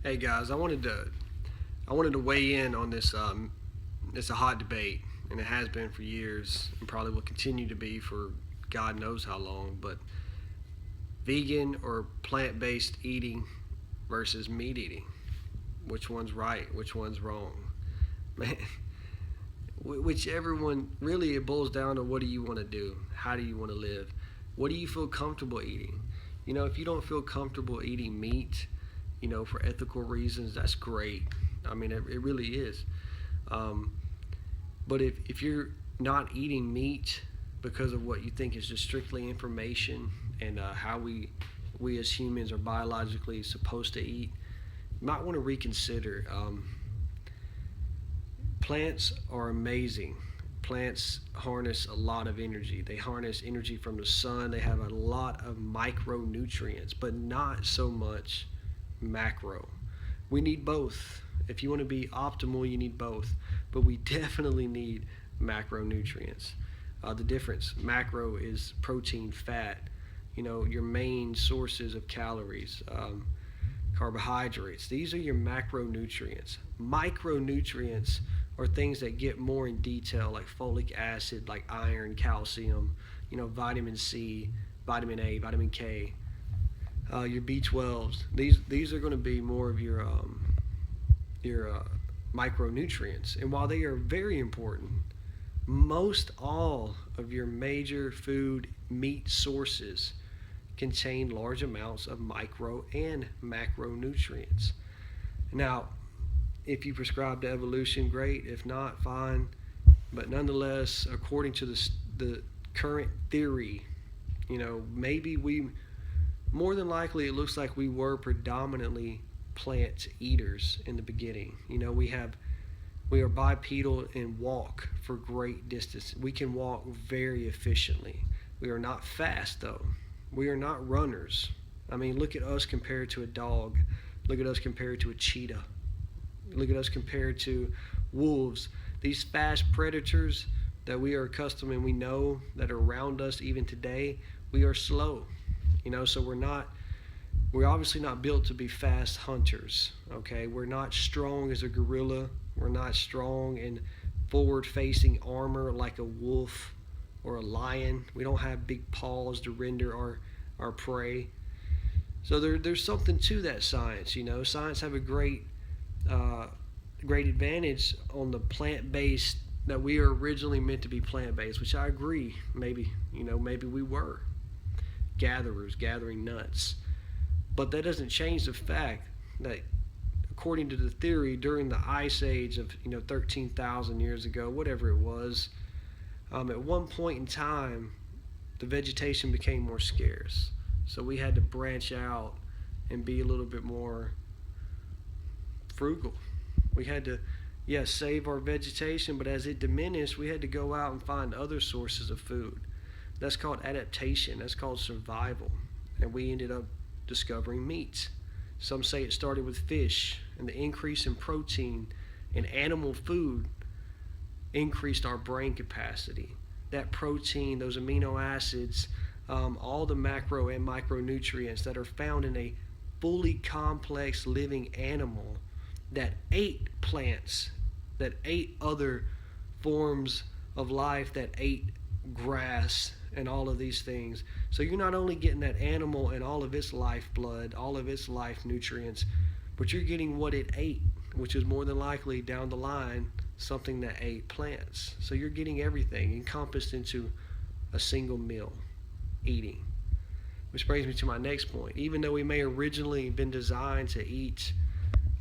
Hey guys, I wanted to weigh in on this. It's a hot debate, and it has been for years, and probably will continue to be for God knows how long. But vegan or plant-based eating versus meat eating, which one's right? Which one's wrong? Man, whichever one. Really, it boils down to what do you want to do? How do you want to live? What do you feel comfortable eating? If you don't feel comfortable eating meat, for ethical reasons, that's great. I mean, it really is. Um, but if you're not eating meat because of what you think is just strictly information and how we as humans are biologically supposed to eat, you might want to reconsider. Plants are amazing. Plants harness a lot of energy. They harness energy from the sun. They have a lot of micronutrients, but not so much macro. We need both. If you want to be optimal, you need both. But we definitely need macronutrients. The difference macro is protein, fat, your main sources of calories, carbohydrates. These are your macronutrients. Micronutrients are things that get more in detail, like folic acid, like iron, calcium, vitamin C, vitamin A, vitamin K, your B12s. These are going to be more of your micronutrients. And while they are very important, most all of your major food meat sources contain large amounts of micro and macronutrients. Now, if you prescribe to evolution, great. If not, fine. But nonetheless, according to the current theory, maybe more than likely, it looks like we were predominantly plant eaters in the beginning. We are bipedal and walk for great distance. We can walk very efficiently. We are not fast though. We are not runners. I mean, look at us compared to a dog. Look at us compared to a cheetah. Look at us compared to wolves. These fast predators that we are accustomed and we know that are around us even today, we are slow. So we're obviously not built to be fast hunters. Okay, we're not strong as a gorilla. We're not strong in forward-facing armor like a wolf or a lion. We don't have big paws to render our prey. So there's something to that science. Science have a great advantage on the plant-based, that we are originally meant to be plant-based, which I agree. Maybe we were gatherers gathering nuts. But that doesn't change the fact that, according to the theory, during the ice age of 13,000 years ago, whatever it was, at one point in time, the vegetation became more scarce. So we had to branch out and be a little bit more frugal. We had to, yes, save our vegetation, but as it diminished, we had to go out and find other sources of food. That's called adaptation. That's called survival. And we ended up discovering meat. Some say it started with fish, and the increase in protein in animal food increased our brain capacity. That protein, those amino acids, all the macro and micronutrients that are found in a fully complex living animal that ate plants, that ate other forms of life, that ate grass and all of these things. So you're not only getting that animal and all of its lifeblood, all of its life nutrients, but you're getting what it ate, which is more than likely down the line something that ate plants. So you're getting everything encompassed into a single meal eating. Which brings me to my next point. Even though we may originally have been designed to eat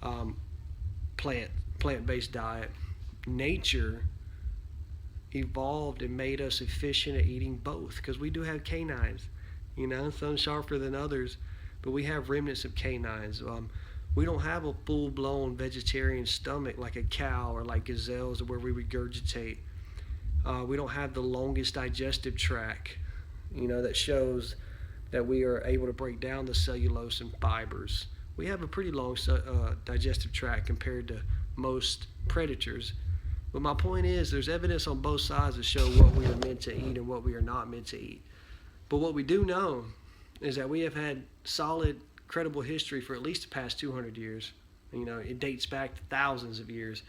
um, plant-based diet, nature evolved and made us efficient at eating both, because we do have canines, some sharper than others, but we have remnants of canines. We don't have a full-blown vegetarian stomach like a cow or like gazelles where we regurgitate. We don't have the longest digestive tract, that shows that we are able to break down the cellulose and fibers. We have a pretty long digestive tract compared to most predators. But my point is, there's evidence on both sides to show what we are meant to eat and what we are not meant to eat. But what we do know is that we have had solid, credible history for at least the past 200 years It dates back to thousands of years.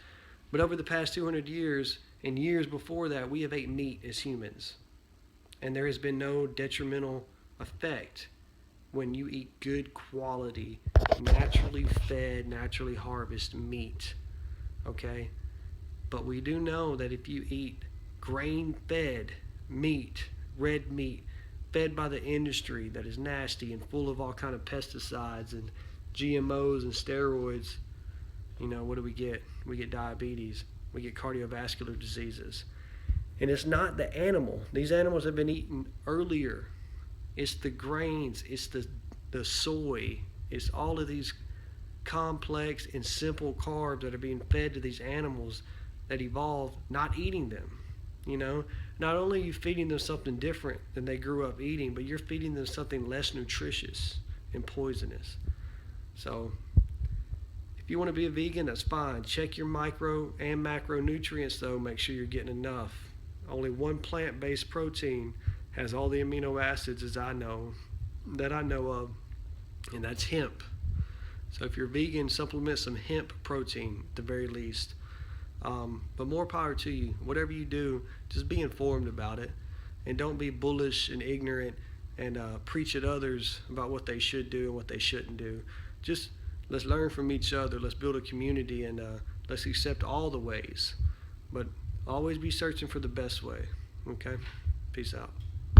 But over the past 200 years and years before that, we have ate meat as humans. And there has been no detrimental effect when you eat good quality, naturally fed, naturally harvested meat. Okay? But we do know that if you eat grain-fed meat, red meat, fed by the industry that is nasty and full of all kind of pesticides and GMOs and steroids, what do we get? We get diabetes. We get cardiovascular diseases. And it's not the animal. These animals have been eaten earlier. It's the grains. It's the soy. It's all of these complex and simple carbs that are being fed to these animals that evolved not eating them. Not only are you feeding them something different than they grew up eating, but you're feeding them something less nutritious and poisonous. So if you want to be a vegan, that's fine. Check your micro and macronutrients though. Make sure you're getting enough. Only one plant-based protein has all the amino acids that I know of, and that's hemp. So if you're vegan, supplement some hemp protein at the very least. But more power to you. Whatever you do, just be informed about it, and don't be bullish and ignorant and preach at others about what they should do and what they shouldn't do. Just let's learn from each other. Let's build a community, and let's accept all the ways. But always be searching for the best way. Okay? Peace out.